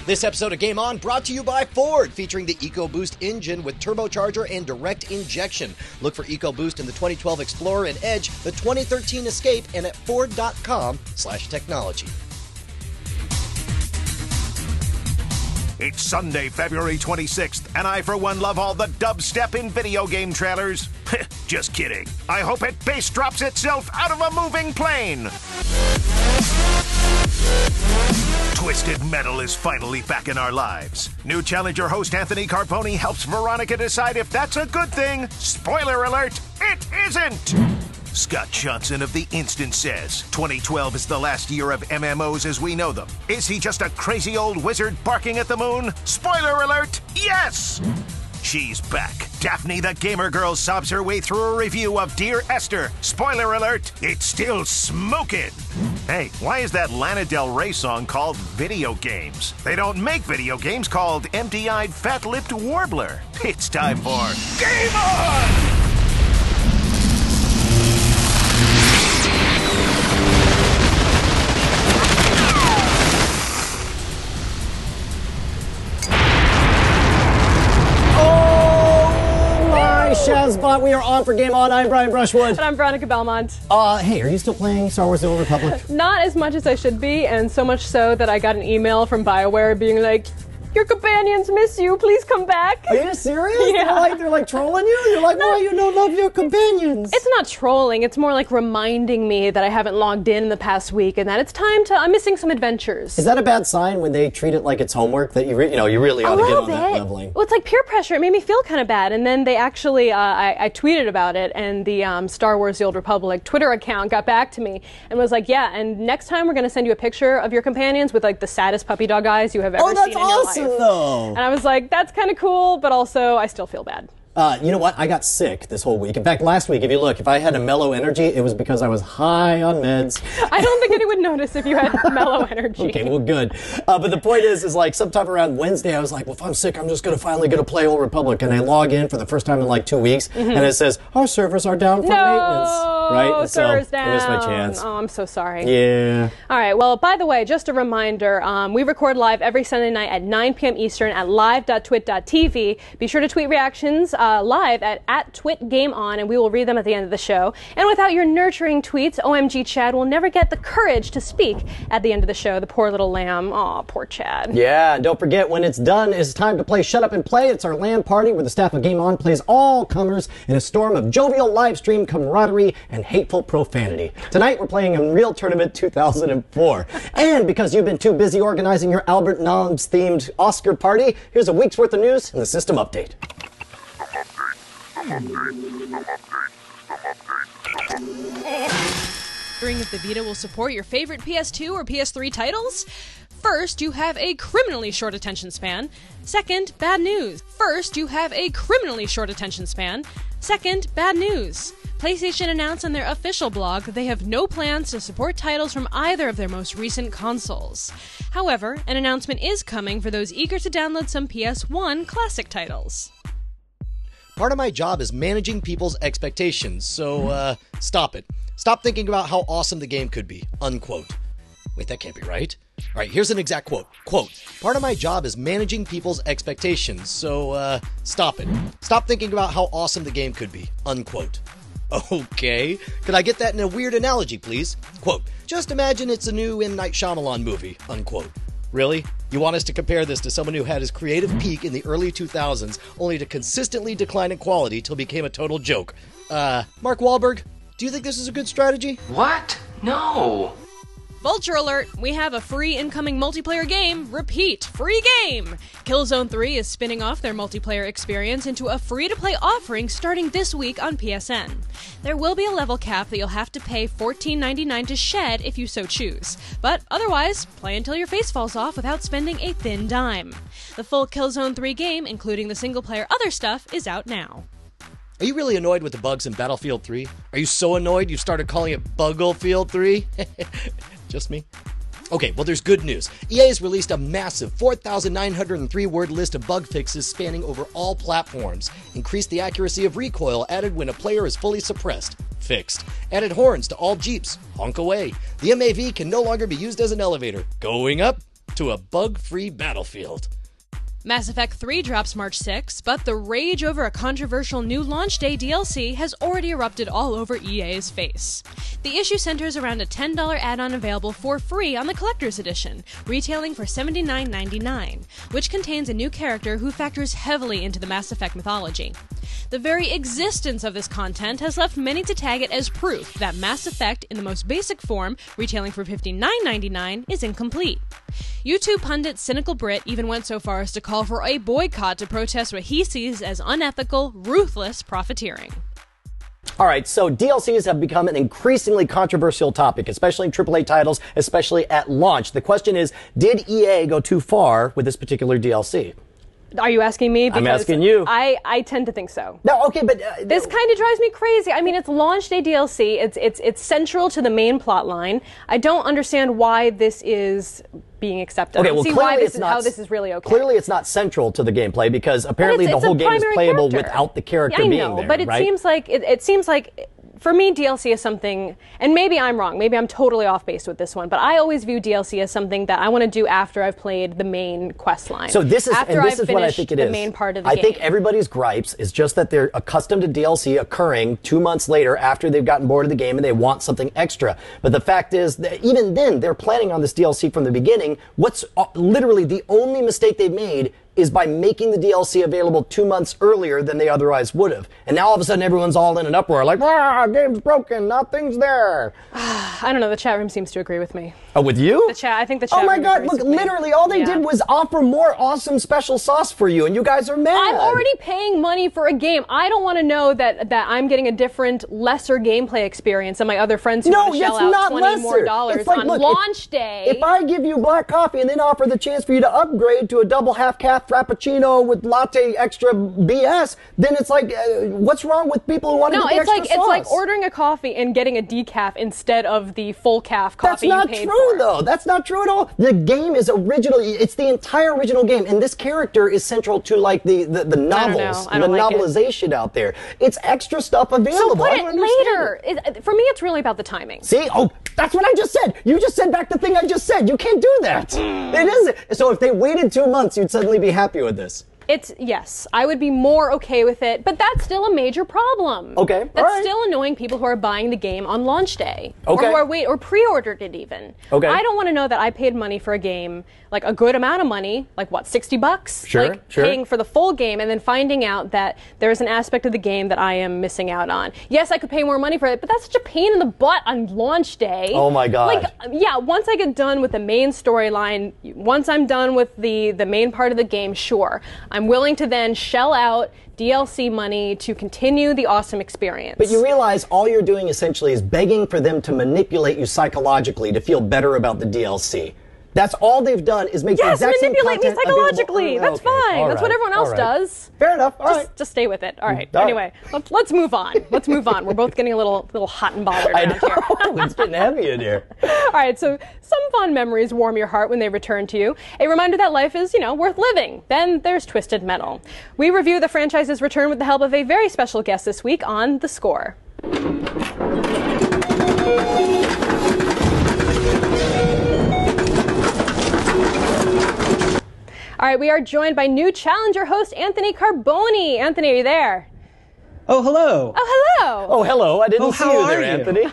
This episode of Game On brought to you by Ford, featuring the EcoBoost engine with turbocharger and direct injection. Look for EcoBoost in the 2012 Explorer and Edge, the 2013 Escape, and at Ford.com/technology. It's Sunday, February 26th, and I, for one, love all the dubstep in video game trailers. Just kidding. I hope it bass drops itself out of a moving plane. Twisted Metal is finally back in our lives. New Challenger host Anthony Carboni helps Veronica decide if that's a good thing. Spoiler alert, it isn't! Scott Johnson of The Instant says 2012 is the last year of MMOs as we know them. Is he just a crazy old wizard barking at the moon? Spoiler alert, yes! She's back. Dafnay the gamer girl sobs her way through a review of Dear Esther. Spoiler alert, it's still smoking. Hey, why is that Lana Del Rey song called Video Games? They don't make video games called Empty-Eyed Fat-Lipped Warbler. It's time for Game On! Shazbot, we are on for Game On. I'm Brian Brushwood. And I'm Veronica Belmont. Hey, are you still playing Star Wars The Old Republic? Not as much as I should be, and so much so that I got an email from BioWare being like, your companions miss you, please come back. Are you serious? Yeah. They're like trolling you? You're like, why you don't love your companions? It's not trolling, it's more like reminding me that I haven't logged in the past week and that it's time to, I'm missing some adventures. Is that a bad sign when they treat it like it's homework, that you really ought to get on that leveling? Well, it's like peer pressure. It made me feel kind of bad. And then they actually, I tweeted about it, and the Star Wars The Old Republic Twitter account got back to me and was like, yeah, and next time we're going to send you a picture of your companions with like the saddest puppy dog eyes you have ever seen in your life. Oh, that's awesome, though. And I was like, that's kind of cool, but also I still feel bad. You know what? I got sick this whole week. In fact, last week, if I had a mellow energy, it was because I was high on meds. I don't think anyone would notice if you had mellow energy. Okay, well, good. But the point is like sometime around Wednesday, I was like, well, if I'm sick, I'm just going to finally get to play Old Republic. And I log in for the first time in like 2 weeks, and it says, our servers are down for maintenance. Right? And servers so down. I missed my chance. Oh, I'm so sorry. Yeah. All right, well, by the way, just a reminder, we record live every Sunday night at 9 p.m. Eastern at live.twit.tv. Be sure to tweet reactions live at @TwitGameOn, and we will read them at the end of the show. And without your nurturing tweets, OMG Chad will never get the courage to speak at the end of the show. The poor little lamb. Aw, poor Chad. Yeah, don't forget, when it's done, it's time to play Shut Up and Play. It's our LAN party where the staff of Game On plays all comers in a storm of jovial live stream camaraderie and hateful profanity. Tonight, we're playing Unreal Tournament 2004. And because you've been too busy organizing your Albert Nobbs-themed Oscar party, here's a week's worth of news and the system update. Wondering if the Vita will support your favorite PS2 or PS3 titles? First, you have a criminally short attention span. Second, bad news. First, you have a criminally short attention span. Second, bad news. PlayStation announced on their official blog that they have no plans to support titles from either of their most recent consoles. However, an announcement is coming for those eager to download some PS1 classic titles. Part of my job is managing people's expectations, so, stop it. Stop thinking about how awesome the game could be, unquote. Wait, that can't be right. All right, here's an exact quote. Quote, part of my job is managing people's expectations, so, stop it. Stop thinking about how awesome the game could be, unquote. Okay, could I get that in a weird analogy, please? Quote, just imagine it's a new M. Night Shyamalan movie, unquote. Really? You want us to compare this to someone who had his creative peak in the early 2000s, only to consistently decline in quality till it became a total joke? Mark Wahlberg, do you think this is a good strategy? What? No! Vulture alert! We have a free incoming multiplayer game. Repeat, free game! Killzone 3 is spinning off their multiplayer experience into a free-to-play offering starting this week on PSN. There will be a level cap that you'll have to pay $14.99 to shed if you so choose. But otherwise, play until your face falls off without spending a thin dime. The full Killzone 3 game, including the single-player other stuff, is out now. Are you really annoyed with the bugs in Battlefield 3? Are you so annoyed you've started calling it Bugglefield 3? Just me? Okay, well, there's good news. EA has released a massive 4,903-word list of bug fixes spanning over all platforms. Increased the accuracy of recoil added when a player is fully suppressed. Fixed. Added horns to all Jeeps. Honk away. The MAV can no longer be used as an elevator. Going up. to a bug-free battlefield. Mass Effect 3 drops March 6, but the rage over a controversial new launch day DLC has already erupted all over EA's face. The issue centers around a $10 add-on available for free on the Collector's Edition, retailing for $79.99, which contains a new character who factors heavily into the Mass Effect mythology. The very existence of this content has left many to tag it as proof that Mass Effect, in the most basic form, retailing for $59.99, is incomplete. YouTube pundit Cynical Brit even went so far as to call for a boycott to protest what he sees as unethical, ruthless profiteering. All right, so DLCs have become an increasingly controversial topic, especially in AAA titles, especially at launch. The question is, did EA go too far with this particular DLC? Are you asking me? Because I'm asking you. I tend to think so. No, okay, but this kind of drives me crazy. I mean, it's launch day DLC. It's central to the main plot line. I don't understand why this is being accepted. Okay, I don't well, see clearly why this it's is not, how this is really okay. Clearly, it's not central to the gameplay because apparently the whole game is playable without the character being there. But it seems like it seems like. For me, DLC is something, and maybe I'm wrong, maybe I'm totally off base with this one, but I always view DLC as something that I want to do after I've played the main quest line. So this is, after and this I've is what I think it is. The main part of the I game. think everybody's gripes is just that they're accustomed to DLC occurring 2 months later after they've gotten bored of the game and they want something extra. But the fact is that even then, they're planning on this DLC from the beginning. What's literally the only mistake they've made is by making the DLC available 2 months earlier than they otherwise would have. And now all of a sudden everyone's all in an uproar, like, game's broken, nothing's there. I don't know, the chat room seems to agree with me. Oh, with you? I think the chat room Oh my God, agrees look, with me. literally all they did was offer more awesome special sauce for you, and you guys are mad. I'm already paying money for a game. I don't want to know that I'm getting a different, lesser gameplay experience than my other friends who want to shell out $20 more on launch day. If I give you black coffee and then offer the chance for you to upgrade to a double half-calf frappuccino with latte extra BS, then it's like, what's wrong with people who want to get the extra sauce? It's like ordering a coffee and getting a decaf instead of the full calf coffee you paid for. That's not true, though. That's not true at all. The game is original. It's the entire original game, and this character is central to like the novels, I don't the like novelization out there. It's extra stuff available. So put it later. For me, it's really about the timing. See? Oh, that's what I just said. You just said back the thing I just said. You can't do that. It isn't. So if they waited 2 months, you'd suddenly be happy with this. Yes, I would be more okay with it, but that's still a major problem. Okay, that's still annoying people who are buying the game on launch day, okay, or who are or pre-ordered it even. Okay, I don't want to know that I paid money for a game, like a good amount of money, like what, $60? Sure, like paying for the full game and then finding out that there's an aspect of the game that I am missing out on. Yes, I could pay more money for it, but that's such a pain in the butt on launch day. Oh my God! Like, yeah, once I get done with the main storyline, once I'm done with the main part of the game, sure, I'm willing to then shell out DLC money to continue the awesome experience. But you realize all you're doing essentially is begging for them to manipulate you psychologically to feel better about the DLC. That's all they've done is make the exact same content manipulate me psychologically. That's fine. That's what everyone else does. Fair enough. Just stay with it. All right. Anyway, let's move on. Let's move on. We're both getting a little hot and bothered around here. It's getting heavy in here. All right. So some fond memories warm your heart when they return to you. A reminder that life is, worth living. Then there's Twisted Metal. We review the franchise's return with the help of a very special guest this week on The Score. All right, we are joined by new Challenger host Anthony Carboni. Anthony, are you there? Oh, hello. Oh, hello. Oh, hello. I didn't see you there, you? Anthony.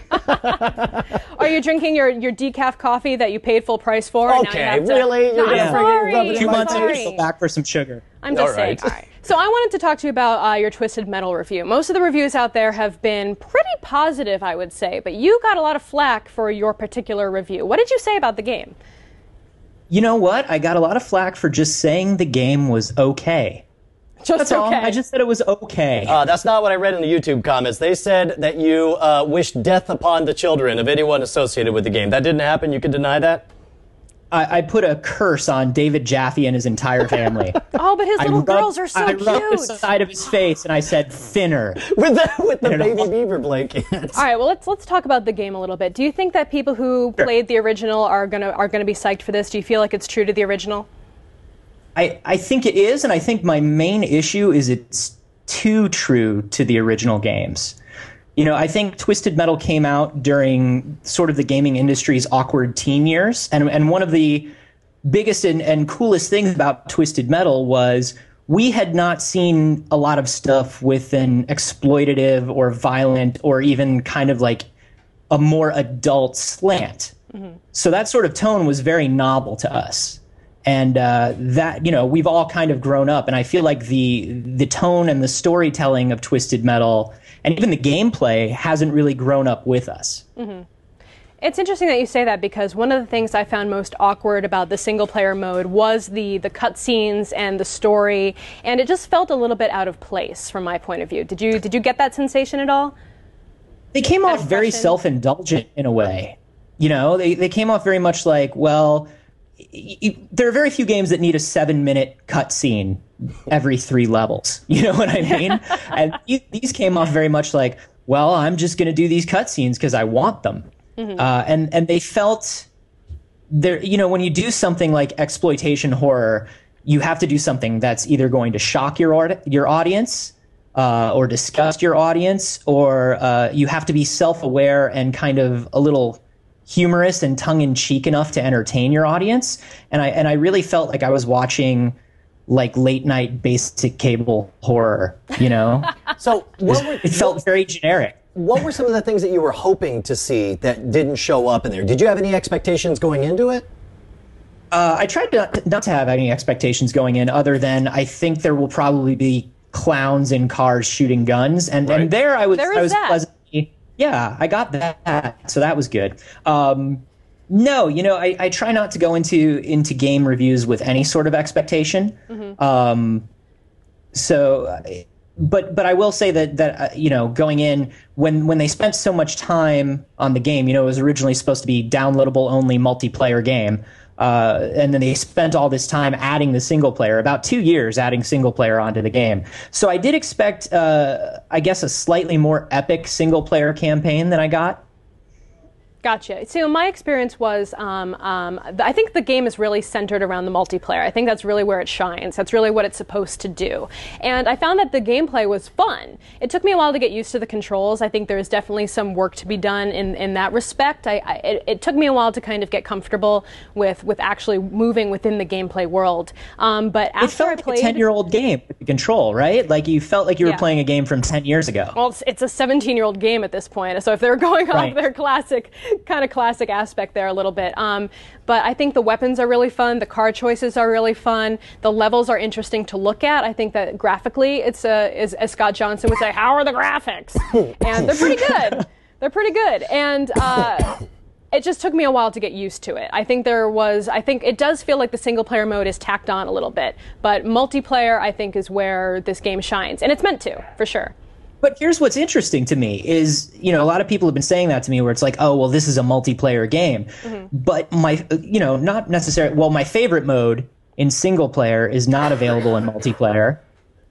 Are you drinking your decaf coffee that you paid full price for? Okay, really? No, I'm sorry. 2 months and go back for some sugar. I'm just saying. All right. So I wanted to talk to you about your Twisted Metal review. Most of the reviews out there have been pretty positive, I would say, but you got a lot of flack for your particular review. What did you say about the game? You know what? I got a lot of flack for just saying the game was okay. That's okay. all. I just said it was okay. That's not what I read in the YouTube comments. They said that you wished death upon the children of anyone associated with the game. That didn't happen? You can deny that? I put a curse on David Jaffe and his entire family. Oh, but his little girls are so cute. I rubbed the side of his face and I said, thinner. with the baby beaver blanket. All right, well, let's talk about the game a little bit. Do you think that people who played the original are gonna be psyched for this? Do you feel like it's true to the original? I think it is, and I think my main issue is it's too true to the original games. I think Twisted Metal came out during sort of the gaming industry's awkward teen years, and one of the biggest and coolest things about Twisted Metal was we had not seen a lot of stuff with an exploitative or violent or even kind of like a more adult slant. So that sort of tone was very novel to us. And that, we've all kind of grown up. And I feel like the tone and the storytelling of Twisted Metal and even the gameplay hasn't really grown up with us. It's interesting that you say that, because one of the things I found most awkward about the single-player mode was the cutscenes and the story, and it just felt a little bit out of place from my point of view. Did you get that sensation at all? They came off very self-indulgent in a way. They came off very much like, well, there are very few games that need a 7-minute cutscene every 3 levels. You know what I mean? And these came off very much like, well, I'm just going to do these cutscenes because I want them. And they felt there. When you do something like exploitation horror, you have to do something that's either going to shock your audience or disgust your audience, or you have to be self-aware and kind of a little humorous and tongue-in-cheek enough to entertain your audience. And I really felt like I was watching like late night basic cable horror, So it felt very generic. What were some of the things that you were hoping to see that didn't show up in there? Did you have any expectations going into it? I tried not to have any expectations going in, other than I think there will probably be clowns in cars shooting guns, and there I was pleasantly, yeah, I got that, so that was good. No, I try not to go into game reviews with any sort of expectation. But I will say that going in, when they spent so much time on the game, it was originally supposed to be downloadable only multiplayer game, and then they spent all this time adding the single player, about 2 years adding single player onto the game. So I did expect, I guess, a slightly more epic single player campaign than I got. Gotcha. So my experience was, I think the game is really centered around the multiplayer. I think that's really where it shines. That's really what it's supposed to do. And I found that the gameplay was fun. It took me a while to get used to the controls. I think there's definitely some work to be done in that respect. It took me a while to kind of get comfortable with actually moving within the gameplay world. But after I played, it felt like a 10-year-old game with the control, right? Like you felt like you were playing a game from 10 years ago. Well, it's a 17-year-old game at this point. So if they're going off their classic aspect there a little bit. But I think the weapons are really fun. The car choices are really fun. The levels are interesting to look at. I think that graphically, as Scott Johnson would say, how are the graphics? And they're pretty good. They're pretty good. And it just took me a while to get used to it. I think it does feel like the single player mode is tacked on a little bit. But multiplayer, I think, is where this game shines. And it's meant to, for sure. But here's what's interesting to me is, a lot of people have been saying that to me where it's like, oh, well, this is a multiplayer game. But not necessarily, well, my favorite mode in single player is not available in multiplayer,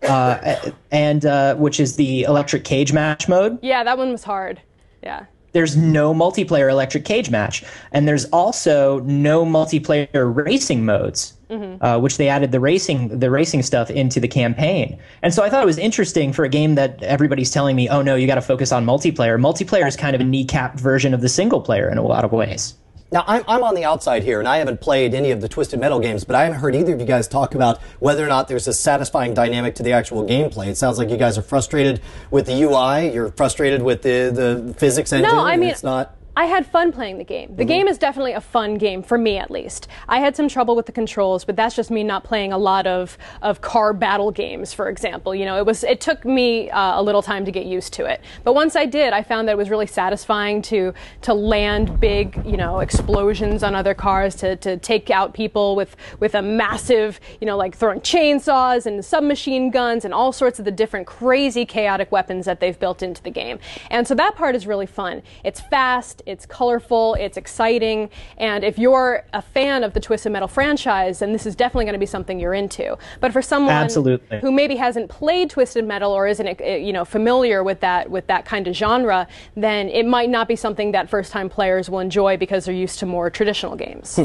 and which is the electric cage match mode. Yeah, that one was hard. Yeah. There's no multiplayer electric cage match. And there's also no multiplayer racing modes, which they added the racing stuff into the campaign. And so I thought it was interesting for a game that everybody's telling me, oh no, you got to focus on multiplayer. Multiplayer is kind of a kneecapped version of the single player in a lot of ways. Now, I'm on the outside here, and I haven't played any of the Twisted Metal games, but I haven't heard either of you guys talk about whether or not there's a satisfying dynamic to the actual gameplay. It sounds like you guys are frustrated with the UI, you're frustrated with the physics engine. No, I mean, it's not... I had fun playing the game. The game is definitely a fun game, for me at least. I had some trouble with the controls, but that's just me not playing a lot of car battle games, for example. It took me a little time to get used to it. But once I did, I found that it was really satisfying to land big, explosions on other cars, to take out people with a massive, like throwing chainsaws and submachine guns and all sorts of the different crazy chaotic weapons that they've built into the game. And so that part is really fun. It's fast. It's colorful, it's exciting, and if you're a fan of the Twisted Metal franchise, then this is definitely going to be something you're into. But for someone who maybe hasn't played Twisted Metal or isn't familiar with that kind of genre, then it might not be something that first-time players will enjoy because they're used to more traditional games.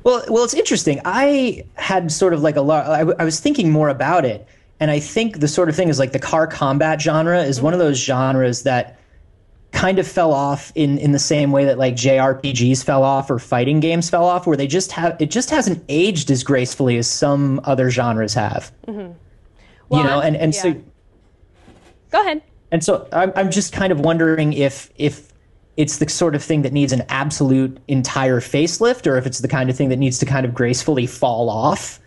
Well, it's interesting. I had sort of like I was thinking more about it, and I think the sort of thing is like the car combat genre is one of those genres that kind of fell off in the same way that like JRPGs fell off or fighting games fell off, where it just hasn't aged as gracefully as some other genres have. Mm-hmm. Well, you know, and so go ahead. And so I'm just kind of wondering if it's the sort of thing that needs an absolute entire facelift, or if it's the kind of thing that needs to kind of gracefully fall off.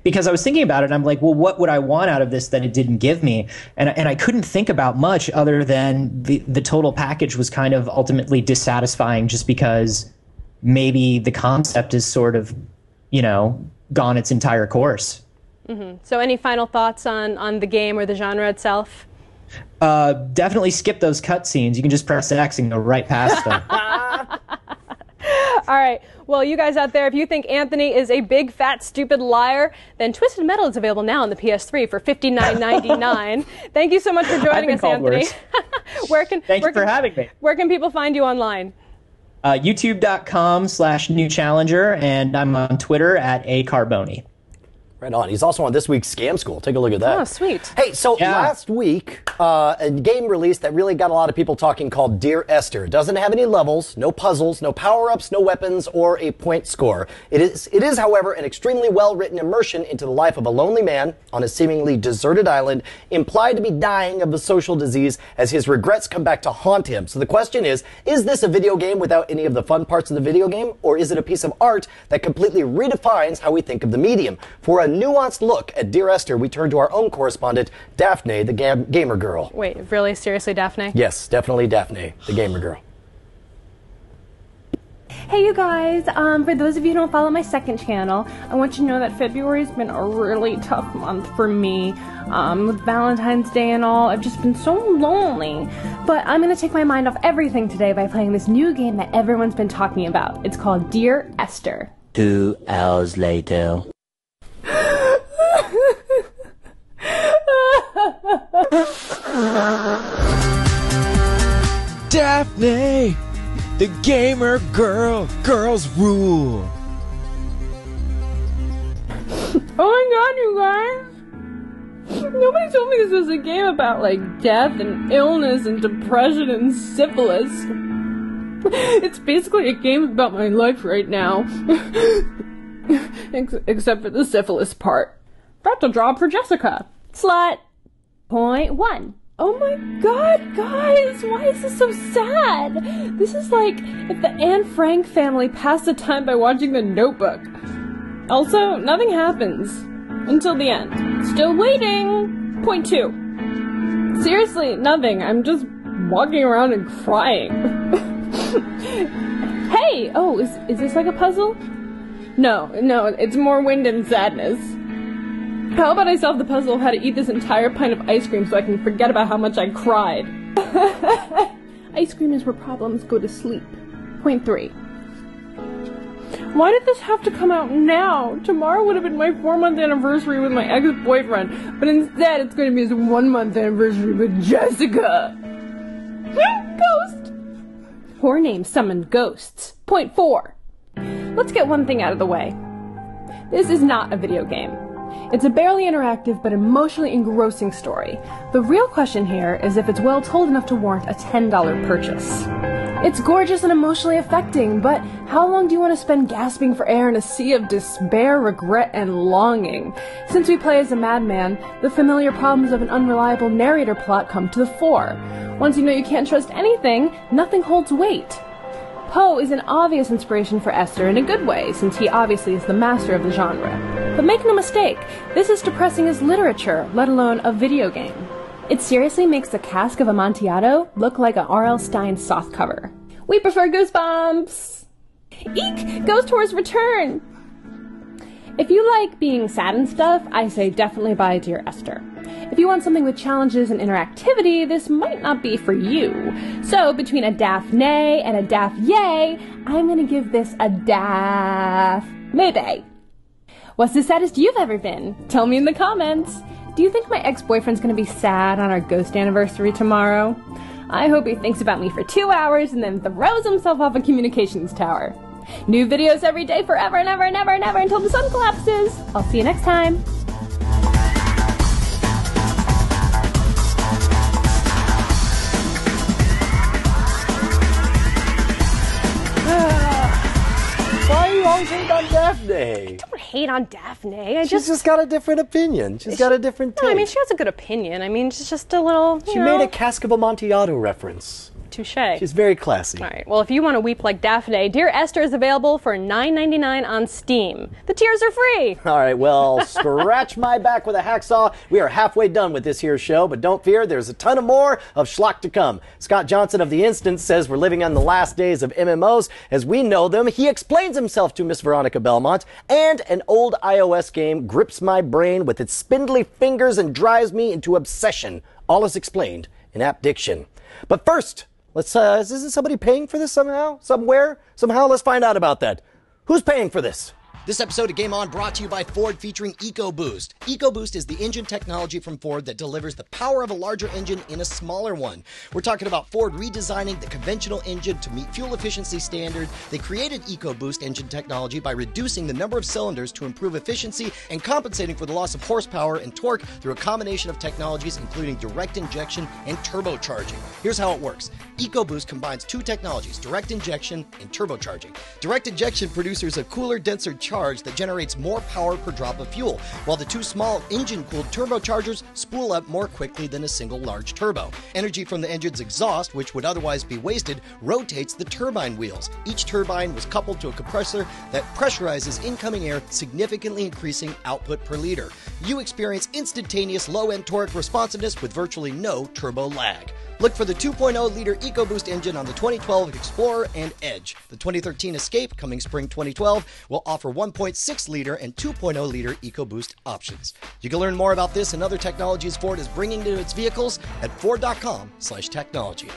Because I was thinking about it, and I'm like, well, what would I want out of this that it didn't give me? And I couldn't think about much other than the total package was kind of ultimately dissatisfying, just because maybe the concept is sort of, you know, gone its entire course. Mm-hmm. So any final thoughts on the game or the genre itself? Definitely skip those cutscenes. You can just press X and go right past them. All right. Well, you guys out there, if you think Anthony is a big, fat, stupid liar, then Twisted Metal is available now on the PS3 for $59.99. Thank you so much for joining us, Anthony. Thank you for having me. Where can people find you online? YouTube.com/newchallenger, and I'm on Twitter at @Carboni. Right on. He's also on this week's Scam School. Take a look at that. Oh, sweet. Hey, so last week, a game released that really got a lot of people talking called Dear Esther. It doesn't have any levels, no puzzles, no power-ups, no weapons, or a point score. It is, however, an extremely well-written immersion into the life of a lonely man on a seemingly deserted island, implied to be dying of a social disease as his regrets come back to haunt him. So the question is this a video game without any of the fun parts of the video game, or is it a piece of art that completely redefines how we think of the medium? For a nuanced look at Dear Esther, we turn to our own correspondent, Dafnay, the gamer girl. Wait, really? Seriously, Dafnay? Yes, definitely Dafnay, the gamer girl. Hey you guys, for those of you who don't follow my second channel, I want you to know that February's been a really tough month for me. With Valentine's Day and all, I've just been so lonely. But I'm gonna take my mind off everything today by playing this new game that everyone's been talking about. It's called Dear Esther. 2 hours later. Dafnay, the gamer girl, girls rule. Oh my god, you guys! Nobody told me this was a game about, like, death and illness and depression and syphilis. It's basically a game about my life right now. Except for the syphilis part. That's a job for Jessica. Slut. Point 1. Oh my god, guys, why is this so sad? This is like if the Anne Frank family passed the time by watching The Notebook. Also, nothing happens. Until the end. Still waiting. Point 2. Seriously, nothing. I'm just walking around and crying. Hey! Oh, is this like a puzzle? No, it's more wind and sadness. How about I solve the puzzle of how to eat this entire pint of ice cream so I can forget about how much I cried? Ice cream is where problems go to sleep. Point 3. Why did this have to come out now? Tomorrow would have been my 4-month anniversary with my ex-boyfriend, but instead it's going to be his 1-month anniversary with Jessica. Ghost! Whore name summoned ghosts. Point 4. Let's get one thing out of the way. This is not a video game. It's a barely interactive but emotionally engrossing story. The real question here is if it's well told enough to warrant a $10 purchase. It's gorgeous and emotionally affecting, but how long do you want to spend gasping for air in a sea of despair, regret, and longing? Since we play as a madman, the familiar problems of an unreliable narrator plot come to the fore. Once you know you can't trust anything, nothing holds weight. Poe is an obvious inspiration for Esther in a good way, since he obviously is the master of the genre. But make no mistake, this is depressing as literature, let alone a video game. It seriously makes the cask of Amontillado look like a R.L. Stine softcover. We prefer Goosebumps! Eek! Ghost Horse Return! If you like being sad and stuff, I say definitely buy Dear Esther. If you want something with challenges and interactivity, this might not be for you. So, between a Dafnay and a Daf-yay, I'm gonna give this a Daf... maybe. What's the saddest you've ever been? Tell me in the comments. Do you think my ex-boyfriend's gonna be sad on our ghost anniversary tomorrow? I hope he thinks about me for 2 hours and then throws himself off a communications tower. New videos every day forever and ever and ever and ever until the sun collapses. I'll see you next time. always hate on Dafnay. Don't hate on Dafnay. She's just got a different opinion. She's got a different take. No, I mean, she has a good opinion. I mean, she's just a little, She made a Cask of Amontillado reference. Touché. She's very classy. All right. Well, if you want to weep like Dafnay, Dear Esther is available for $9.99 on Steam. The tiers are free. All right, well, scratch my back with a hacksaw. We are halfway done with this here show, but don't fear, there's a ton of more of schlock to come. Scott Johnson of The Instance says we're living on the last days of MMOs as we know them. He explains himself to Miss Veronica Belmont, and an old iOS game grips my brain with its spindly fingers and drives me into obsession. All is explained in App Diction. But first, isn't somebody paying for this somehow? Somewhere? Somehow? Let's find out about that. Who's paying for this? This episode of Game On brought to you by Ford featuring EcoBoost. EcoBoost is the engine technology from Ford that delivers the power of a larger engine in a smaller one. We're talking about Ford redesigning the conventional engine to meet fuel efficiency standards. They created EcoBoost engine technology by reducing the number of cylinders to improve efficiency and compensating for the loss of horsepower and torque through a combination of technologies including direct injection and turbocharging. Here's how it works. EcoBoost combines two technologies, direct injection and turbocharging. Direct injection produces a cooler, denser charge that generates more power per drop of fuel, while the two small engine-cooled turbochargers spool up more quickly than a single large turbo. Energy from the engine's exhaust, which would otherwise be wasted, rotates the turbine wheels. Each turbine was coupled to a compressor that pressurizes incoming air, significantly increasing output per liter. You experience instantaneous low-end torque responsiveness with virtually no turbo lag. Look for the 2.0-liter EcoBoost engine on the 2012 Explorer and Edge. The 2013 Escape, coming spring 2012, will offer 1.6-liter and 2.0-liter EcoBoost options. You can learn more about this and other technologies Ford is bringing to its vehicles at Ford.com/technology.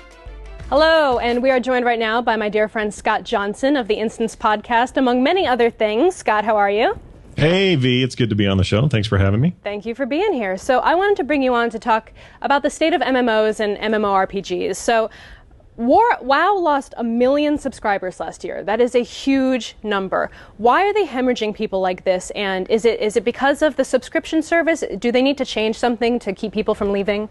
Hello, and we are joined right now by my dear friend Scott Johnson of the Instance podcast, among many other things. Scott, how are you? Hey, V, it's good to be on the show. Thanks for having me. Thank you for being here. So I wanted to bring you on to talk about the state of MMOs and MMORPGs. So WoW lost 1 million subscribers last year. That is a huge number. Why are they hemorrhaging people like this? And is it because of the subscription service? Do they need to change something to keep people from leaving?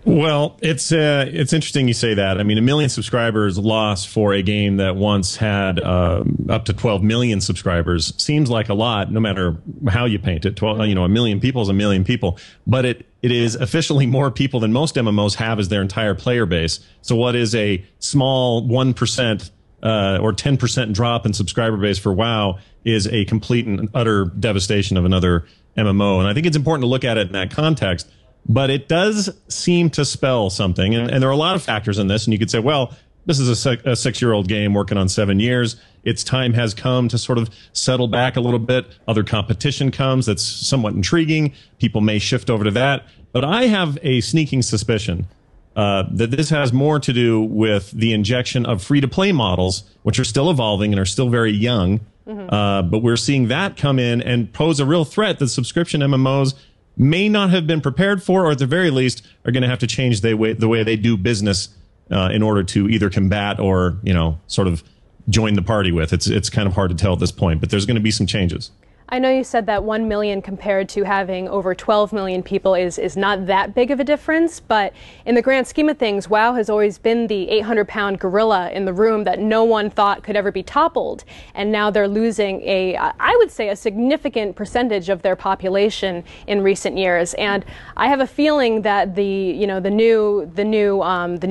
Well, it's interesting you say that. I mean, 1 million subscribers lost for a game that once had up to 12 million subscribers seems like a lot, no matter how you paint it. 1 million people is 1 million people, but it is officially more people than most MMOs have as their entire player base. So what is a small 1% or 10% drop in subscriber base for WoW is a complete and utter devastation of another MMO. And I think it's important to look at it in that context. But it does seem to spell something, and there are a lot of factors in this, and you could say, well, this is a 6-year-old game working on 7 years. Its time has come to sort of settle back a little bit. Other competition comes that's somewhat intriguing. People may shift over to that. But I have a sneaking suspicion that this has more to do with the injection of free-to-play models, which are still evolving and are still very young. But we're seeing that come in and pose a real threat that subscription MMOs may not have been prepared for, or at the very least are going to have to change the way they do business in order to either combat or, sort of join the party with. It's kind of hard to tell at this point, but there's going to be some changes. I know you said that 1 million compared to having over 12 million people is not that big of a difference, but in the grand scheme of things, WoW has always been the 800-pound gorilla in the room that no one thought could ever be toppled. And now they're losing I would say, a significant percentage of their population in recent years. And I have a feeling that the new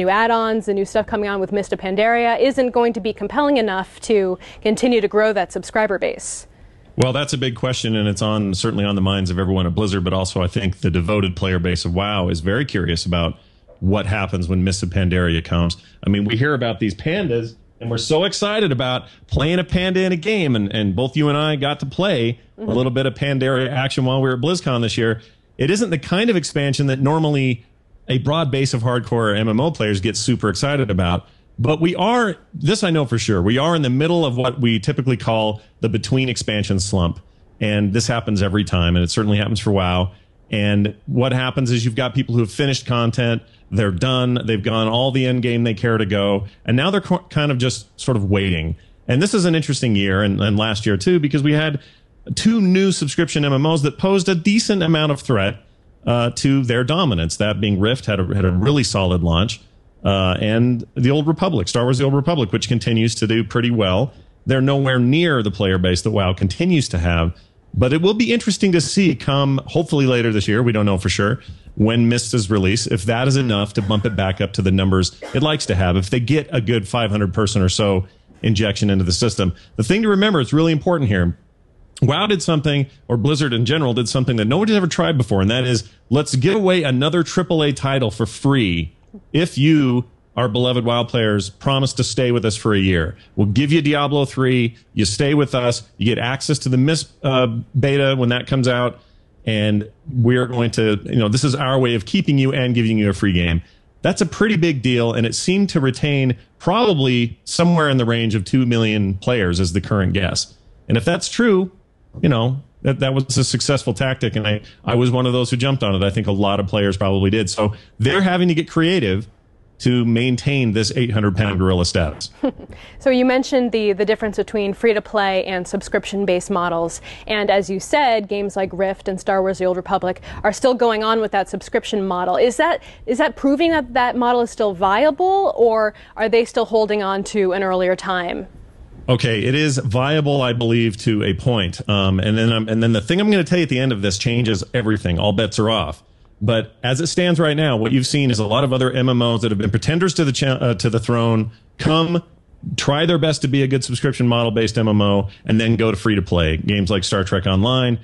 add-ons, the new stuff coming on with Mist of Pandaria isn't going to be compelling enough to continue to grow that subscriber base. Well, that's a big question, and it's certainly on the minds of everyone at Blizzard, but also I think the devoted player base of WoW is very curious about what happens when Mist of Pandaria comes. I mean, we hear about these pandas, and we're so excited about playing a panda in a game, and both you and I got to play a little bit of Pandaria action while we were at BlizzCon this year. It isn't the kind of expansion that normally a broad base of hardcore MMO players get super excited about. But this I know for sure, we are in the middle of what we typically call the between expansion slump. And this happens every time, and it certainly happens for WoW. And what happens is you've got people who have finished content, they're done, they've gone all the end game they care to go, and now they're kind of just sort of waiting. And this is an interesting year, and last year too, because we had 2 new subscription MMOs that posed a decent amount of threat to their dominance. That being Rift had a really solid launch. And the Old Republic, Star Wars The Old Republic, which continues to do pretty well. they're nowhere near the player base that WoW continues to have. But it will be interesting to see come, hopefully later this year, we don't know for sure, when Mist is released, if that is enough to bump it back up to the numbers it likes to have. If they get a good 500 person or so injection into the system. The thing to remember, it's really important here. WoW did something, or Blizzard in general did something that nobody's ever tried before, and that is, let's give away another AAA title for free if you, our beloved WoW players, promise to stay with us for a year. We'll give you Diablo 3, you stay with us, you get access to the Mist beta when that comes out, and we're going to, this is our way of keeping you and giving you a free game. That's a pretty big deal, and it seemed to retain probably somewhere in the range of 2 million players as the current guess. And if that's true, that was a successful tactic, and I was one of those who jumped on it. I think a lot of players probably did. So they're having to get creative to maintain this 800-pound gorilla status. So you mentioned the difference between free-to-play and subscription-based models. And as you said, games like Rift and Star Wars The Old Republic are still going on with that subscription model. Is that proving that that model is still viable, or are they still holding on to an earlier time? Okay, it is viable, I believe, to a point. And then the thing I'm going to tell you at the end of this changes everything. All bets are off. But as it stands right now, what you've seen is a lot of other MMOs that have been pretenders to the throne come, try their best to be a good subscription model-based MMO, and then go to free-to-play. Games like Star Trek Online,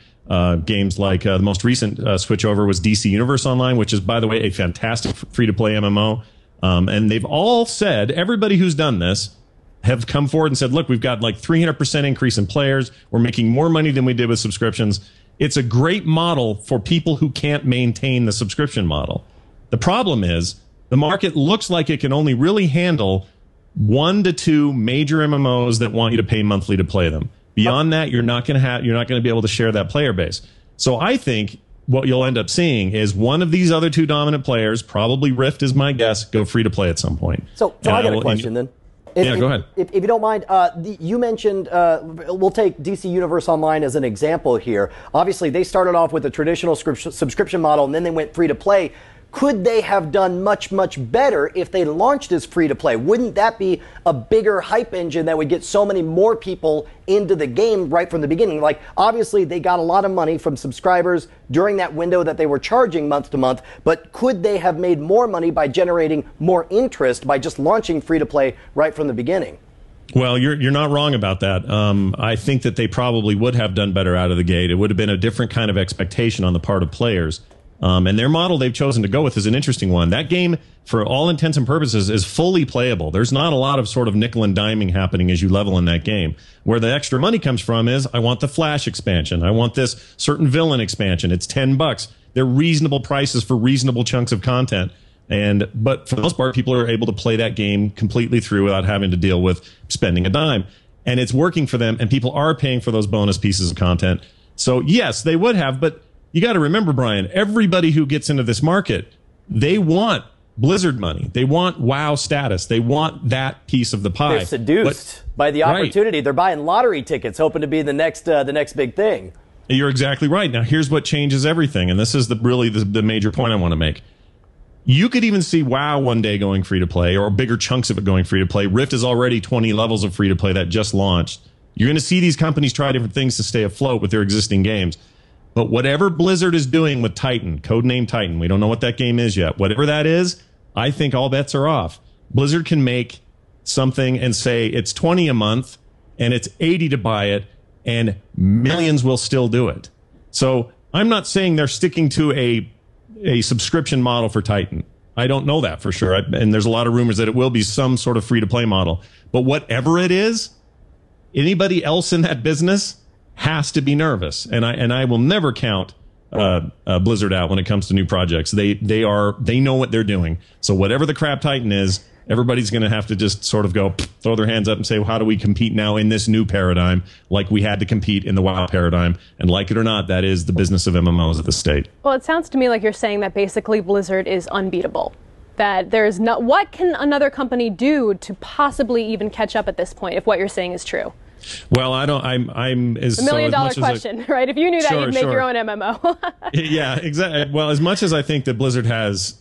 games like the most recent switchover was DC Universe Online, which is, by the way, a fantastic free-to-play MMO. And they've all said, everybody who's done this, have come forward and said, look, we've got like 300% increase in players. We're making more money than we did with subscriptions. It's a great model for people who can't maintain the subscription model. The problem is the market looks like it can only really handle 1 to 2 major MMOs that want you to pay monthly to play them. Beyond that, you're not going to be able to share that player base. So I think what you'll end up seeing is one of these other 2 dominant players, probably Rift is my guess, go free to play at some point. So I got a question then. Go ahead. If you don't mind, you mentioned, we'll take DC Universe Online as an example here. Obviously, they started off with a traditional subscription model, and then they went free-to-play. Could they have done much, much better if they launched as free-to-play? Wouldn't that be a bigger hype engine that would get so many more people into the game right from the beginning? Like, obviously, they got a lot of money from subscribers during that window that they were charging month to month, but could they have made more money by generating more interest by just launching free-to-play right from the beginning? Well, you're not wrong about that. I think that they probably would have done better out of the gate. It would have been a different kind of expectation on the part of players. And their model they've chosen to go with is an interesting one. That game, for all intents and purposes, is fully playable. There's not a lot of sort of nickel and diming happening as you level in that game. Where the extra money comes from is, I want the Flash expansion. I want this certain villain expansion. It's $10. They're reasonable prices for reasonable chunks of content. But for the most part, people are able to play that game completely through without having to deal with spending a dime. And it's working for them, and people are paying for those bonus pieces of content. So yes, they would have, but you got to remember, Brian, everybody who gets into this market, they want Blizzard money. They want WoW status. They want that piece of the pie. They're seduced by the opportunity. Right. They're buying lottery tickets, hoping to be the next big thing. You're exactly right. Now, here's what changes everything, and this is really the major point I want to make. You could even see WoW one day going free-to-play, or bigger chunks of it going free-to-play. Rift is already 20 levels of free-to-play that just launched. You're going to see these companies try different things to stay afloat with their existing games. But whatever Blizzard is doing with Titan, codename Titan, we don't know what that game is yet. Whatever that is, I think all bets are off. Blizzard can make something and say it's 20 a month and it's 80 to buy it, and millions will still do it. So I'm not saying they're sticking to a subscription model for Titan. I don't know that for sure. And there's a lot of rumors that it will be some sort of free-to-play model. But whatever it is, anybody else in that business has to be nervous, and I will never count Blizzard out when it comes to new projects. They know what they're doing. So whatever the crap Titan is, everybody's going to have to just sort of go throw their hands up and say, well, how do we compete now in this new paradigm, like we had to compete in the WoW paradigm? And like it or not, that is the business of MMOs at the state. Well, it sounds to me like you're saying that basically Blizzard is unbeatable. That what can another company do to possibly even catch up at this point, if what you're saying is true? Well, I don't. I'm as $1 million so as much question, right? If you knew that, Sure, you'd make sure. your own MMO. Yeah, exactly. Well, as much as I think that Blizzard has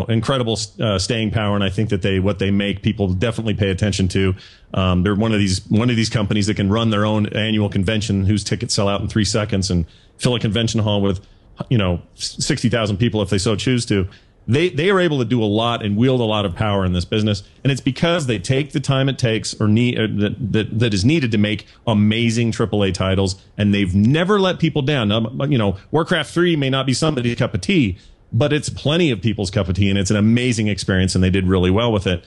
incredible staying power, and I think that what they make people definitely pay attention to. They're one of these companies that can run their own annual convention, whose tickets sell out in 3 seconds, and fill a convention hall with 60,000 people if they so choose to. They are able to do a lot and wield a lot of power in this business, and it's because they take the time it takes that is needed to make amazing AAA titles, and they've never let people down. Warcraft 3 may not be somebody's cup of tea, but it's plenty of people's cup of tea, and it's an amazing experience, and they did really well with it.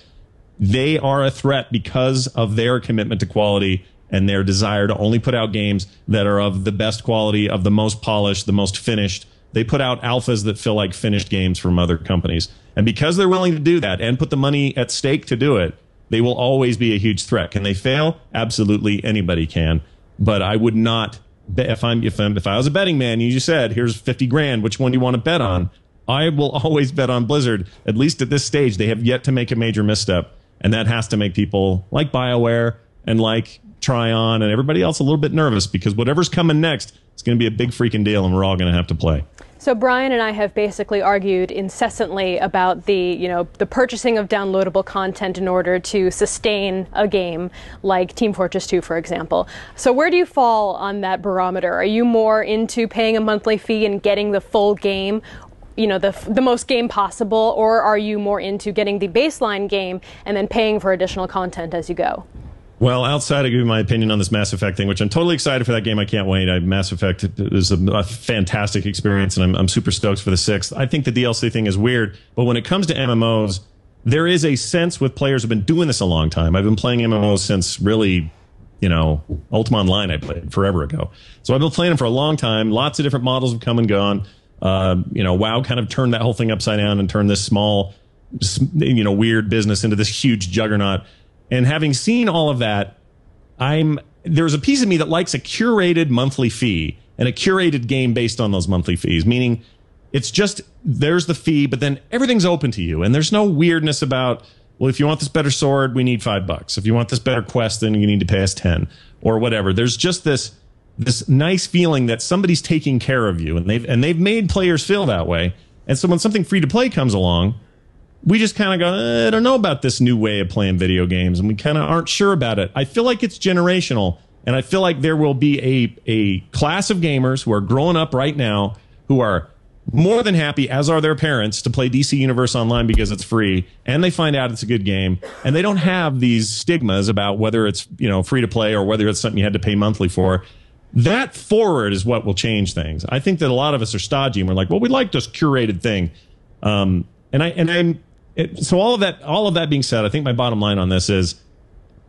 They are a threat because of their commitment to quality and their desire to only put out games that are of the best quality, of the most polished, the most finished. They put out alphas that feel like finished games from other companies. And because they're willing to do that and put the money at stake to do it, they will always be a huge threat. Can they fail? Absolutely, anybody can. But I would not, if I was a betting man, you just said, here's 50 grand, which one do you want to bet on? I will always bet on Blizzard. At least at this stage, they have yet to make a major misstep. And that has to make people like BioWare and like Tryon and everybody else a little bit nervous, because whatever's coming next, it's going to be a big freaking deal, and we're all going to have to play. So Brian and I have basically argued incessantly about the purchasing of downloadable content in order to sustain a game like Team Fortress 2, for example. So where do you fall on that barometer? Are you more into paying a monthly fee and getting the full game, the most game possible, or are you more into getting the baseline game and then paying for additional content as you go? Well, outside of giving my opinion on this Mass Effect thing, which I'm totally excited for that game, I can't wait. Mass Effect is a fantastic experience, and I'm super stoked for the 6th. I think the DLC thing is weird, but when it comes to MMOs, there is a sense with players who've been doing this a long time. I've been playing MMOs since really, Ultima Online I played forever ago. So I've been playing them for a long time. Lots of different models have come and gone. WoW kind of turned that whole thing upside down and turned this small, weird business into this huge juggernaut. And having seen all of that, there's a piece of me that likes a curated monthly fee and a curated game based on those monthly fees, meaning it's just, there's the fee, but then everything's open to you. And there's no weirdness about, well, if you want this better sword, we need $5. If you want this better quest, then you need to pay us 10 or whatever. There's just this nice feeling that somebody's taking care of you, and they've made players feel that way. And so when something free to play comes along, we just kind of go, I don't know about this new way of playing video games, and we kind of aren't sure about it. I feel like it's generational, and I feel like there will be a class of gamers who are growing up right now who are more than happy, as are their parents, to play DC Universe Online because it's free, and they find out it's a good game, and they don't have these stigmas about whether it's free to play or whether it's something you had to pay monthly for. That forward is what will change things. I think that a lot of us are stodgy, and we're like, well, we like this curated thing. So all of that being said, I think my bottom line on this is,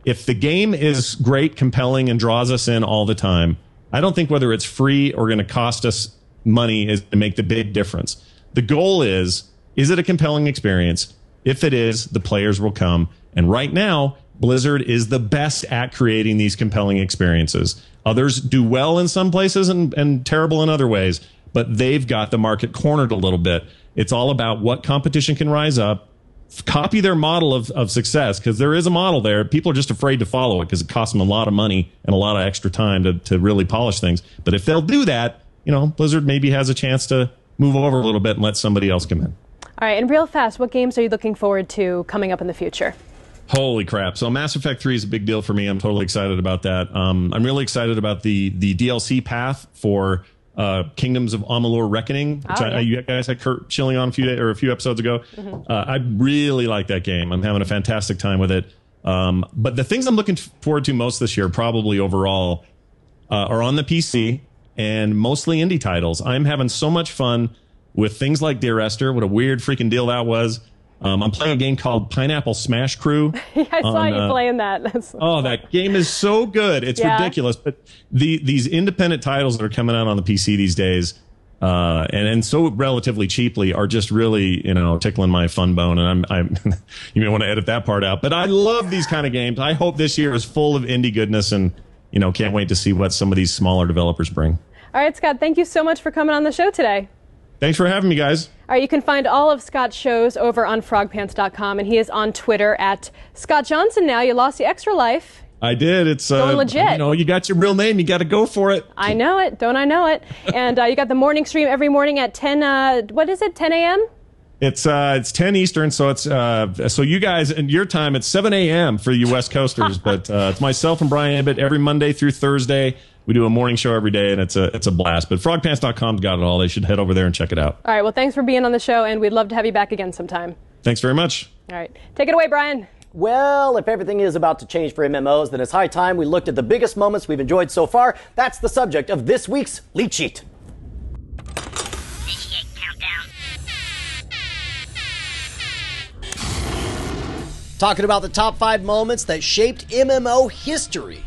if the game is great, compelling, and draws us in all the time, I don't think whether it's free or going to cost us money is to make the big difference. The goal is it a compelling experience? If it is, the players will come. And right now, Blizzard is the best at creating these compelling experiences. Others do well in some places and terrible in other ways, but they've got the market cornered a little bit. It's all about what competition can rise up, copy their model of success, because there is a model there. People are just afraid to follow it because it costs them a lot of money and a lot of extra time to really polish things. But if they'll do that, Blizzard maybe has a chance to move over a little bit and let somebody else come in. All right, and real fast, what games are you looking forward to coming up in the future? Holy crap. So Mass Effect 3 is a big deal for me. I'm totally excited about that. I'm really excited about the DLC path for Kingdoms of Amalur Reckoning, which you guys had Kurt Schilling on a few episodes ago. Mm-hmm. I really like that game. I'm having a fantastic time with it. But the things I'm looking forward to most this year, probably overall, are on the PC and mostly indie titles. I'm having so much fun with things like Dear Esther. What a weird freaking deal that was. I'm playing a game called Pineapple Smash Crew. Yeah, I saw you playing that. That game is so good. It's ridiculous. But these independent titles that are coming out on the PC these days, and so relatively cheaply, are just really, tickling my fun bone. And I'm you may want to edit that part out. But I love these kind of games. I hope this year is full of indie goodness, and can't wait to see what some of these smaller developers bring. All right, Scott, thank you so much for coming on the show today. Thanks for having me, guys. All right, you can find all of Scott's shows over on frogpants.com, and he is on Twitter at Scott Johnson now. You lost the extra life. I did. It's going legit. You know, you got your real name. You got to go for it. I know it. Don't I know it? And you got the morning stream every morning at 10. What is it? 10 a.m. It's 10 Eastern, so it's so you guys in your time it's 7 a.m. for you West Coasters. But it's myself and Brian Ibbett every Monday through Thursday. We do a morning show every day, and it's a blast. But frogpants.com's got it all. They should head over there and check it out. All right. Well, thanks for being on the show, and we'd love to have you back again sometime. Thanks very much. All right. Take it away, Brian. Well, if everything is about to change for MMOs, then it's high time we looked at the biggest moments we've enjoyed so far. That's the subject of this week's Lead Sheet. Initiate countdown. Talking about the top 5 moments that shaped MMO history.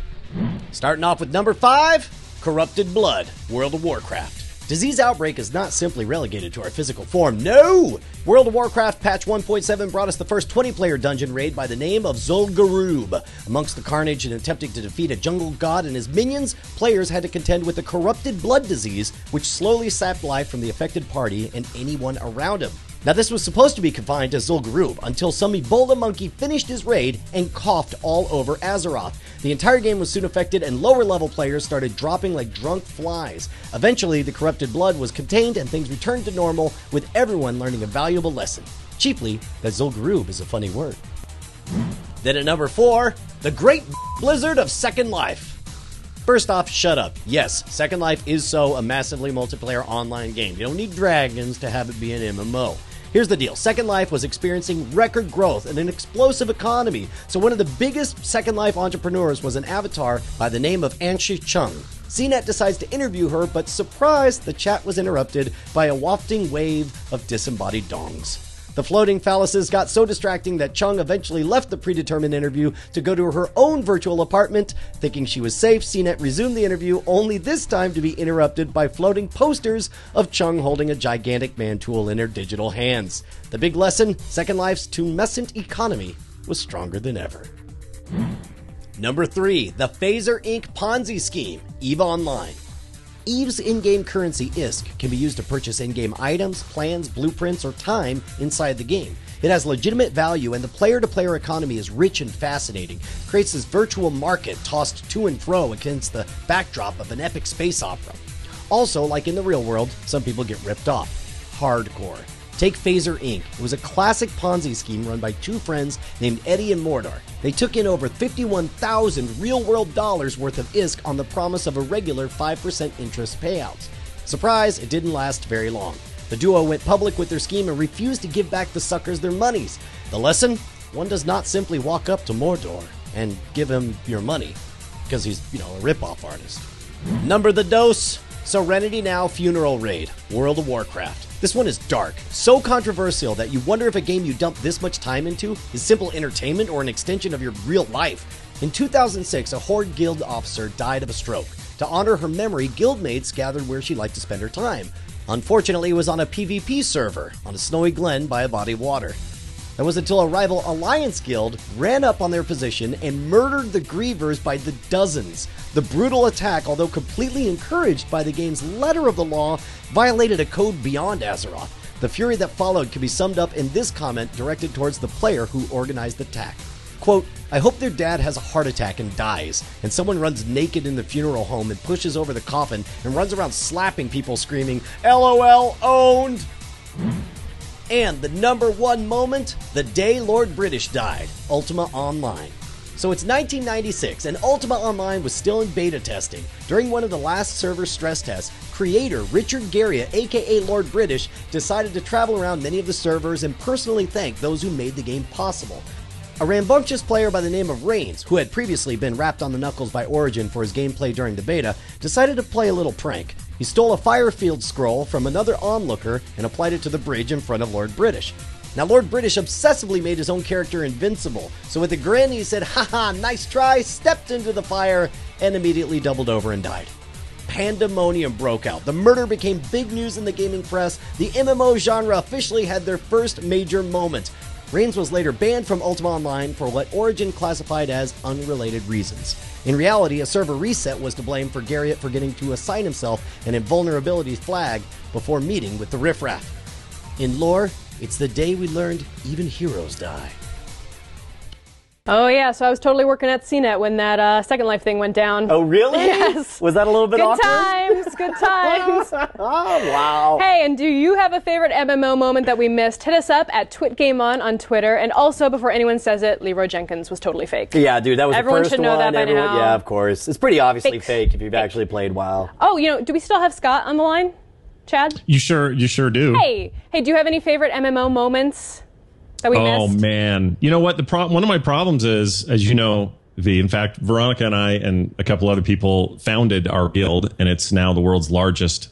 Starting off with number 5, Corrupted Blood, World of Warcraft. Disease Outbreak is not simply relegated to our physical form. No! World of Warcraft patch 1.7 brought us the first 20-player dungeon raid by the name of Zul'Gurub. Amongst the carnage and attempting to defeat a jungle god and his minions, players had to contend with the corrupted blood disease, which slowly sapped life from the affected party and anyone around him. Now, this was supposed to be confined to Zul'Gurub until some Ebola monkey finished his raid and coughed all over Azeroth. The entire game was soon affected, and lower-level players started dropping like drunk flies. Eventually, the corrupted blood was contained, and things returned to normal, with everyone learning a valuable lesson. Chiefly, that Zul'Gurub is a funny word. Then at number 4, the Great Blizzard of Second Life. First off, shut up. Yes, Second Life is a massively multiplayer online game. You don't need dragons to have it be an MMO. Here's the deal. Second Life was experiencing record growth and an explosive economy, so one of the biggest Second Life entrepreneurs was an avatar by the name of Anshi Chung. CNET decides to interview her, but surprise, the chat was interrupted by a wafting wave of disembodied dongs. The floating phalluses got so distracting that Chung eventually left the predetermined interview to go to her own virtual apartment. Thinking she was safe, CNET resumed the interview, only this time to be interrupted by floating posters of Chung holding a gigantic man tool in her digital hands. The big lesson, Second Life's tumescent economy was stronger than ever. Number 3, the Phaser Inc. Ponzi scheme, EVE Online. EVE's in-game currency, ISK, can be used to purchase in-game items, plans, blueprints, or time inside the game. It has legitimate value, and the player-to-player economy is rich and fascinating. It creates this virtual market tossed to and fro against the backdrop of an epic space opera. Also, like in the real world, some people get ripped off. Hardcore. Take Phaser Inc. It was a classic Ponzi scheme run by 2 friends named Eddie and Mordor. They took in over 51,000 real-world dollars worth of ISK on the promise of a regular 5% interest payout. Surprise, it didn't last very long. The duo went public with their scheme and refused to give back the suckers their monies. The lesson? One does not simply walk up to Mordor and give him your money, because he's, a rip-off artist. Number the dose. Serenity Now Funeral Raid, World of Warcraft. This one is dark, so controversial that you wonder if a game you dump this much time into is simple entertainment or an extension of your real life. In 2006, a Horde Guild officer died of a stroke. To honor her memory, guildmates gathered where she liked to spend her time. Unfortunately, it was on a PvP server, on a snowy glen by a body of water. That was until a rival Alliance guild ran up on their position and murdered the grievers by the dozens. The brutal attack, although completely encouraged by the game's letter of the law, violated a code beyond Azeroth. The fury that followed can be summed up in this comment directed towards the player who organized the attack. Quote, I hope their dad has a heart attack and dies, and someone runs naked in the funeral home and pushes over the coffin and runs around slapping people screaming, LOL owned! And the number 1 moment, the day Lord British died, Ultima Online. So it's 1996, and Ultima Online was still in beta testing. During one of the last server stress tests, creator Richard Garria, aka Lord British, decided to travel around many of the servers and personally thank those who made the game possible. A rambunctious player by the name of Reigns, who had previously been rapped on the knuckles by Origin for his gameplay during the beta, decided to play a little prank. He stole a Firefield scroll from another onlooker and applied it to the bridge in front of Lord British. Now, Lord British obsessively made his own character invincible, so with a grin he said, haha, nice try, stepped into the fire, and immediately doubled over and died. Pandemonium broke out. The murder became big news in the gaming press. The MMO genre officially had their first major moment. Reigns was later banned from Ultima Online for what Origin classified as unrelated reasons. In reality, a server reset was to blame for Garriott forgetting to assign himself an invulnerability flag before meeting with the riffraff. In lore, it's the day we learned even heroes die. Oh, yeah, so I was totally working at CNET when that Second Life thing went down. Oh, really? Yes. Was that a little bit awkward? Good times. Oh, wow. Hey, and do you have a favorite MMO moment that we missed? Hit us up at TwitGameOn on Twitter. And also, before anyone says it, Leroy Jenkins was totally fake. Yeah, dude, that was Everyone the first should know one. that by now. Yeah, of course. It's pretty obviously Fakes. fake if you've actually played WoW. Oh, do we still have Scott on the line? Chad? You sure do. Hey, do you have any favorite MMO moments that we missed? Oh man, you know what? One of my problems is, as you know, V. In fact, Veronica and I and a couple other people founded our guild, and it's now the world's largest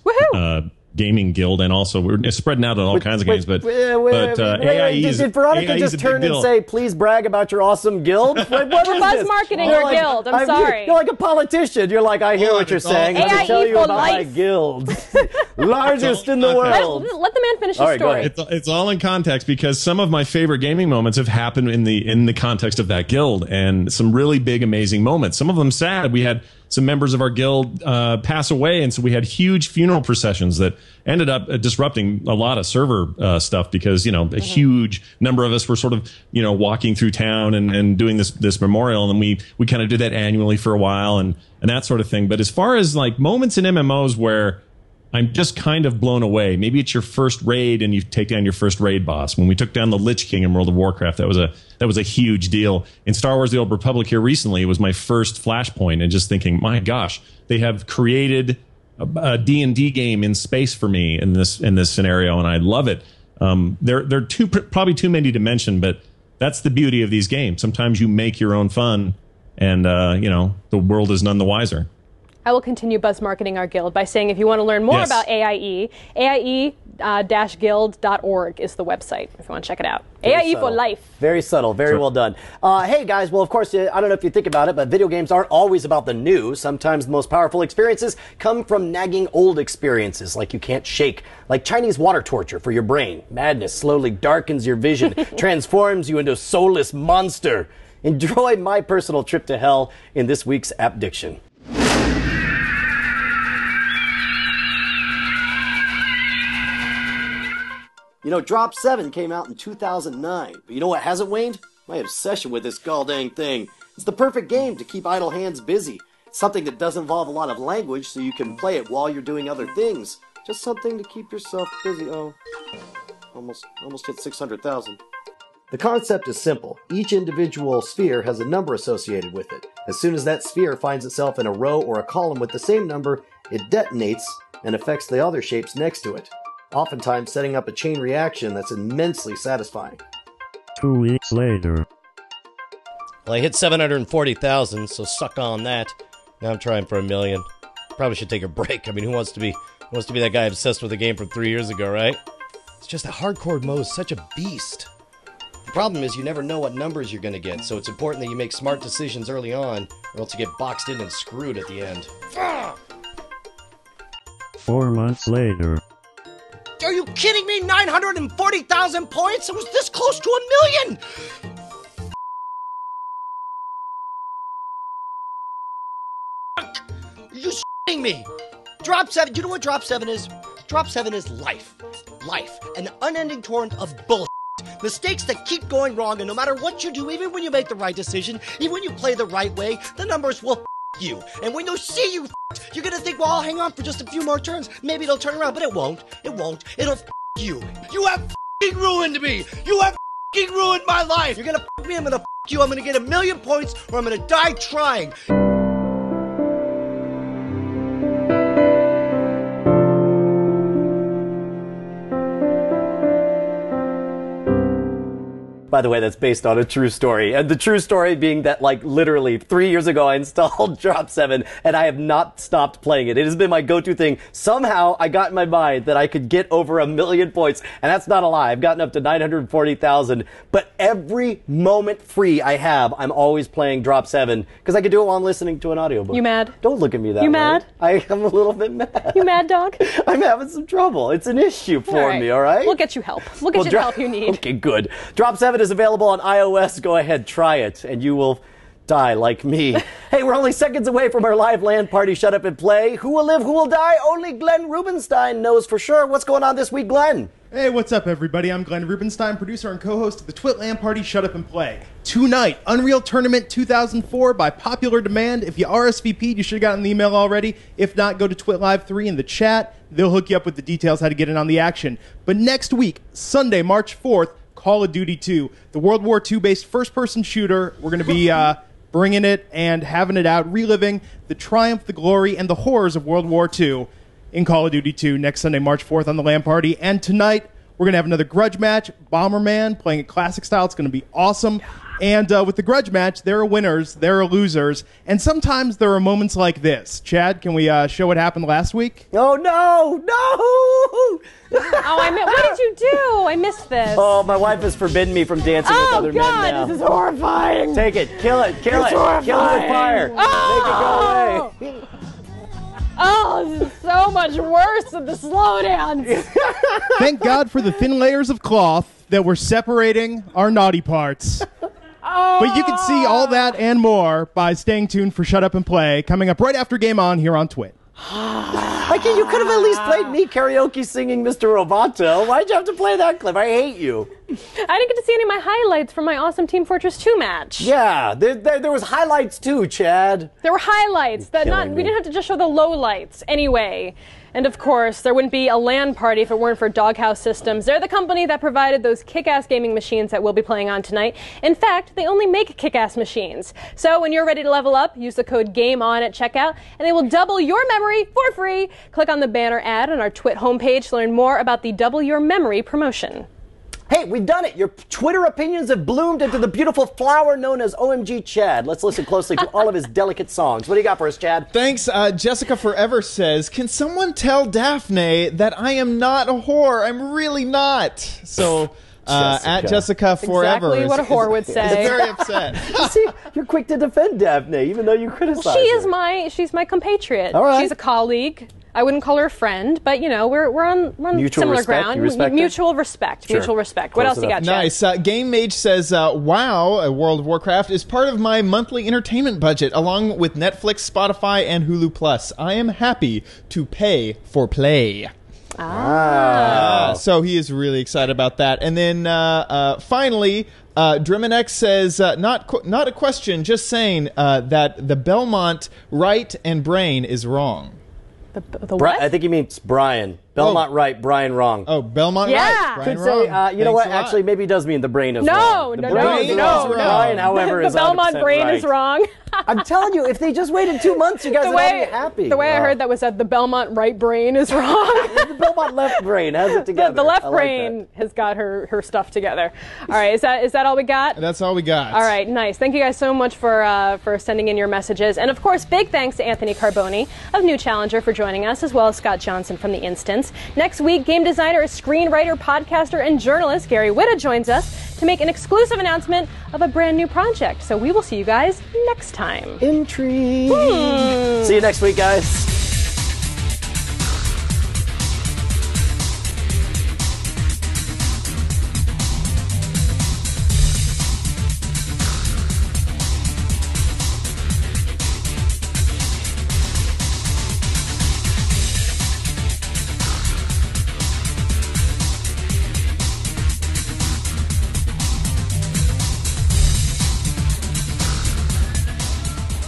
gaming guild, and also we're spreading out on all kinds of games. But AIE is, did Veronica just turn and say, "Please brag about your awesome guild"? What We're buzz marketing our guild. I'm sorry. You're like a politician. You're like, I hear what you're saying. Let me tell you about my guild, largest in the world. Let the man finish his story. It's all in context, because some of my favorite gaming moments have happened in the context of that guild, and some really big, amazing moments. Some of them sad. We had some members of our guild pass away, and so we had huge funeral processions that ended up disrupting a lot of server stuff, because a huge number of us were sort of walking through town and doing this memorial, and we kind of did that annually for a while and that sort of thing. But as far as like moments in MMOs where I'm just kind of blown away, maybe it's your first raid and you take down your first raid boss. When we took down the Lich King in World of Warcraft, that was a huge deal. In Star Wars: The Old Republic here recently, it was my first flashpoint, and just thinking, my gosh, they have created a D&D game in space for me in this scenario, and I love it. There are probably too many to mention, but that's the beauty of these games. Sometimes you make your own fun, and the world is none the wiser. I will continue buzz marketing our guild by saying if you want to learn more about AIE, AIE-guild.org is the website if you want to check it out. AIE for life. Very subtle. Very well done. Hey, guys, well, of course, I don't know if you think about it, but video games aren't always about the new. Sometimes the most powerful experiences come from nagging old experiences like you can't shake, like Chinese water torture for your brain. Madness slowly darkens your vision, transforms you into a soulless monster. Enjoy my personal trip to hell in this week's App Diction. Drop 7 came out in 2009, but you know what hasn't waned? My obsession with this goddamn thing. It's the perfect game to keep idle hands busy. It's something that doesn't involve a lot of language, so you can play it while you're doing other things. Just something to keep yourself busy. Oh, almost hit 600,000. The concept is simple. Each individual sphere has a number associated with it. As soon as that sphere finds itself in a row or a column with the same number, it detonates and affects the other shapes next to it, oftentimes setting up a chain reaction that's immensely satisfying. 2 weeks later. Well, I hit 740,000, so suck on that. Now I'm trying for 1 million. Probably should take a break. I mean, who wants to be that guy obsessed with the game from 3 years ago, right? It's just that hardcore mode is such a beast. The problem is you never know what numbers you're going to get, so it's important that you make smart decisions early on, or else you get boxed in and screwed at the end. 4 months later. Are you kidding me? 940,000 points? It was this close to 1 million! Are you s***ing me? Drop 7, you know what Drop 7 is? Drop 7 is life. Life. An unending torrent of bullshit. Mistakes that keep going wrong, and no matter what you do, even when you make the right decision, even when you play the right way, the numbers will you. And when you see you you're gonna think, well, I'll hang on for just a few more turns. Maybe it'll turn around, but it won't. It won't. It'll you. You have ruined me. You have ruined my life. You're gonna me, I'm gonna you. I'm gonna get 1 million points, or I'm gonna die trying. By the way, that's based on a true story. And the true story being that, like, literally 3 years ago, I installed Drop 7, and I have not stopped playing it. It has been my go-to thing. Somehow, I got in my mind that I could get over 1 million points, and that's not a lie. I've gotten up to 940,000, but every moment free I have, I'm always playing Drop 7, because I can do it while I'm listening to an audiobook. You mad? Don't look at me that way. You mad? I'm a little bit mad. You mad, dog? I'm having some trouble. It's an issue for me, all right? We'll get you help. We'll get you the help you need. Okay, good. Drop 7 is available on iOS. Go ahead, try it, and you will die like me. Hey, we're only seconds away from our live LAN party Shut Up and Play. Who will live, who will die? Only Glenn Rubenstein knows for sure. What's going on this week, Glenn? Hey, what's up, everybody? I'm Glenn Rubenstein, producer and co-host of the Twit LAN party Shut Up and Play. Tonight, Unreal Tournament 2004 by popular demand. If you RSVP'd, you should have gotten the email already. If not, go to Twit Live 3 in the chat. They'll hook you up with the details how to get in on the action. But next week, Sunday, March 4th, Call of Duty 2, the World War II based first-person shooter. We're going to be bringing it and having it out, reliving the triumph, the glory, and the horrors of World War II in Call of Duty 2 next Sunday, March 4th on the LAN party. And tonight, we're going to have another grudge match, Bomberman, playing it classic style. It's going to be awesome. And with the grudge match, there are winners, there are losers, and sometimes there are moments like this. Chad, can we show what happened last week? Oh, no! What did you do? I missed this. Oh, my wife has forbidden me from dancing with other men now. Oh, God, this is horrifying. Take it. Kill it. Kill It's it. horrifying. Kill it with fire. Oh! Make it go away. Oh, this is so much worse than the slow dance. Thank God for the thin layers of cloth that were separating our naughty parts. But you can see all that and more by staying tuned for Shut Up and Play, coming up right after Game On here on Twit. You could have at least played me karaoke singing Mr. Roboto. Why'd you have to play that clip? I hate you. I didn't get to see any of my highlights from my awesome Team Fortress 2 match. Yeah, there was highlights too, Chad. There were highlights. We didn't have to just show the lowlights anyway. And of course, there wouldn't be a LAN party if it weren't for Doghouse Systems. They're the company that provided those kick-ass gaming machines that we'll be playing on tonight. In fact, they only make kick-ass machines. So when you're ready to level up, use the code GAMEON at checkout, and they will double your memory for free. Click on the banner ad on our Twit homepage to learn more about the Double Your Memory promotion. Hey, we've done it. Your Twitter opinions have bloomed into the beautiful flower known as OMG Chad. Let's listen closely to all of his delicate songs. What do you got for us, Chad? Thanks. Jessica Forever says, can someone tell Dafnay that I am not a whore? I'm really not. So, at Jessica Forever. Exactly what a whore would say. Is very upset. See, you're quick to defend Dafnay, even though you criticize her. She's my compatriot. All right. She's a colleague. I wouldn't call her a friend, but we're on similar ground. Mutual respect. Sure. Mutual respect. What else you got, Chad? Nice. Game Mage says, wow, World of Warcraft is part of my monthly entertainment budget, along with Netflix, Spotify, and Hulu Plus. I am happy to pay for play. So he is really excited about that. And then finally, Dremenex says, not a question, just saying that the Belmont right and brain is wrong. The what? I think he means Brian. Belmont right, Brian wrong. Oh, Belmont right, Brian Could wrong. say, you know what? Actually, maybe he does mean the brain is wrong. No. Brian, however, the is Belmont 100% brain right. is wrong. I'm telling you, if they just waited 2 months, you guys would all be happy. The way I heard that was that the Belmont right brain is wrong. The Belmont left brain has it together. The left brain has got her stuff together. All right, is that all we got? That's all we got. All right, nice. Thank you guys so much for sending in your messages. And of course, big thanks to Anthony Carboni of New Challenger for joining us, as well as Scott Johnson from The Instance. Next week, game designer, screenwriter, podcaster, and journalist Gary Whitta joins us to make an exclusive announcement of a brand new project. So we will see you guys next time. Intrigue. See you next week, guys.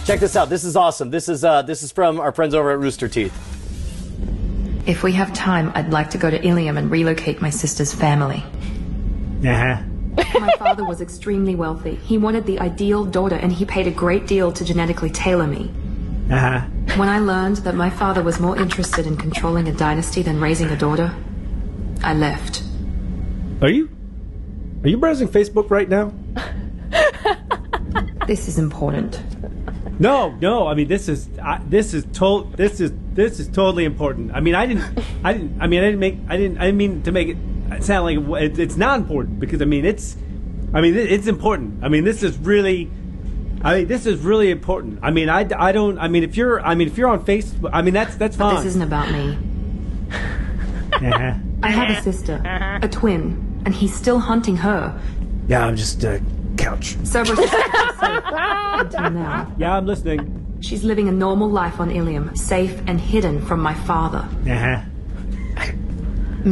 Check this out. This is awesome. This is from our friends over at Rooster Teeth. If we have time, I'd like to go to Ilium and relocate my sister's family. My father was extremely wealthy. He wanted the ideal daughter, and he paid a great deal to genetically tailor me. When I learned that my father was more interested in controlling a dynasty than raising a daughter, I left. Are you browsing Facebook right now? This is important. No. I mean, this is totally important. I mean, I didn't mean to make it sound like it's not important, because it's important. I mean, this is really important. I mean, if you're on Facebook, I mean, that's fine. But this isn't about me. I have a sister, a twin, and he's still hunting her. Yeah, I'm just couch. Cerberus is safe until now. Yeah, I'm listening. She's living a normal life on Ilium, safe and hidden from my father. Uh-huh.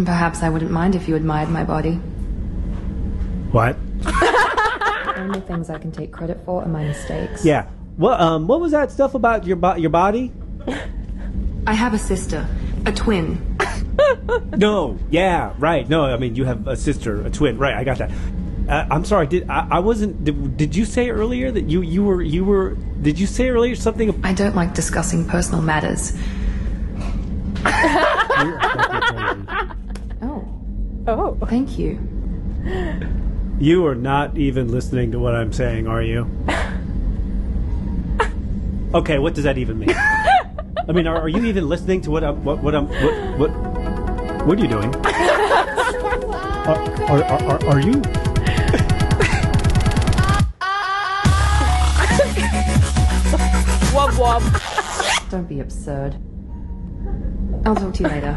Perhaps I wouldn't mind if you admired my body. What? The only things I can take credit for are my mistakes. Yeah. What was that stuff about your body? I have a sister, a twin. No. Yeah. Right. No. I mean, you have a sister, a twin. Right. I got that. I'm sorry. I wasn't? Did you say earlier that you were? Did you say earlier something? I don't like discussing personal matters. Oh, thank you. You are not even listening to what I'm saying, are you? Okay, what does that even mean? I mean, are you even listening to what are you doing? Are you? Wub wub. Don't be absurd. I'll talk to you later.